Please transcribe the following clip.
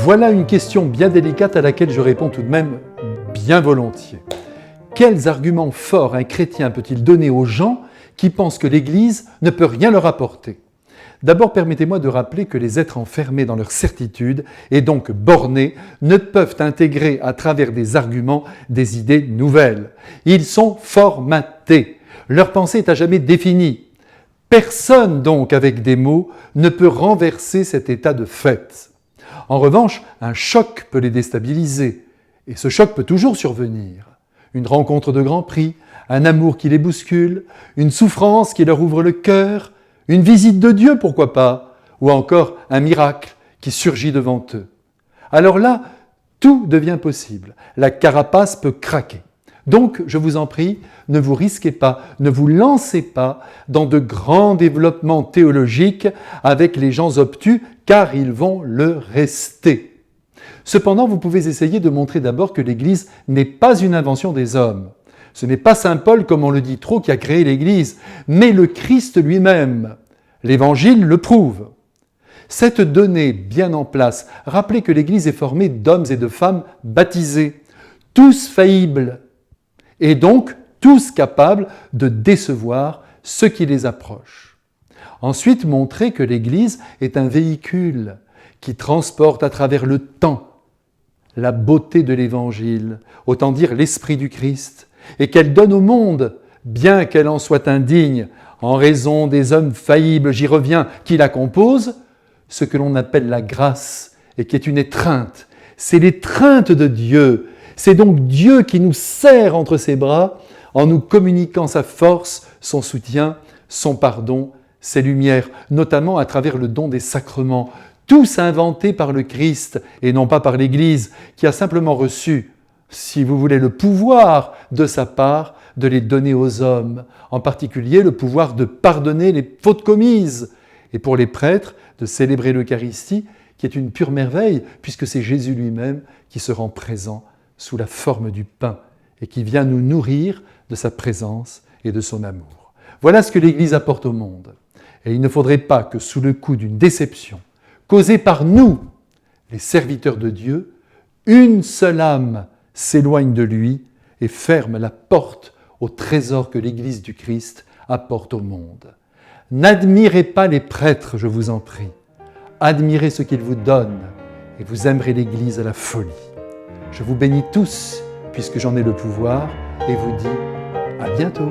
Voilà une question bien délicate à laquelle je réponds tout de même bien volontiers. Quels arguments forts un chrétien peut-il donner aux gens qui pensent que l'Église ne peut rien leur apporter ? D'abord, permettez-moi de rappeler que les êtres enfermés dans leur certitude et donc bornés ne peuvent intégrer à travers des arguments des idées nouvelles. Ils sont formatés. Leur pensée est à jamais définie. Personne donc avec des mots ne peut renverser cet état de fait. En revanche, un choc peut les déstabiliser. Et ce choc peut toujours survenir. Une rencontre de grand prix, un amour qui les bouscule, une souffrance qui leur ouvre le cœur, une visite de Dieu, pourquoi pas, ou encore un miracle qui surgit devant eux. Alors là, tout devient possible. La carapace peut craquer. Donc, je vous en prie, ne vous risquez pas, ne vous lancez pas dans de grands développements théologiques avec les gens obtus, car ils vont le rester. Cependant, vous pouvez essayer de montrer d'abord que l'Église n'est pas une invention des hommes. Ce n'est pas saint Paul, comme on le dit trop, qui a créé l'Église, mais le Christ lui-même. L'Évangile le prouve. Cette donnée bien en place, rappelez que l'Église est formée d'hommes et de femmes baptisés, tous faillibles, et donc tous capables de décevoir ceux qui les approchent. Ensuite, montrer que l'Église est un véhicule qui transporte à travers le temps la beauté de l'Évangile, autant dire l'Esprit du Christ, et qu'elle donne au monde, bien qu'elle en soit indigne, en raison des hommes faillibles, j'y reviens, qui la composent, ce que l'on appelle la grâce, et qui est une étreinte. C'est l'étreinte de Dieu. C'est donc Dieu qui nous serre entre ses bras en nous communiquant sa force, son soutien, son pardon, ses lumières, notamment à travers le don des sacrements, tous inventés par le Christ et non pas par l'Église, qui a simplement reçu, si vous voulez, le pouvoir de sa part de les donner aux hommes, en particulier le pouvoir de pardonner les fautes commises, et pour les prêtres, de célébrer l'Eucharistie, qui est une pure merveille, puisque c'est Jésus lui-même qui se rend présent sous la forme du pain, et qui vient nous nourrir de sa présence et de son amour. Voilà ce que l'Église apporte au monde. Et il ne faudrait pas que sous le coup d'une déception, causée par nous, les serviteurs de Dieu, une seule âme s'éloigne de lui et ferme la porte au trésor que l'Église du Christ apporte au monde. N'admirez pas les prêtres, je vous en prie. Admirez ce qu'ils vous donnent et vous aimerez l'Église à la folie. Je vous bénis tous, puisque j'en ai le pouvoir, et vous dis à bientôt.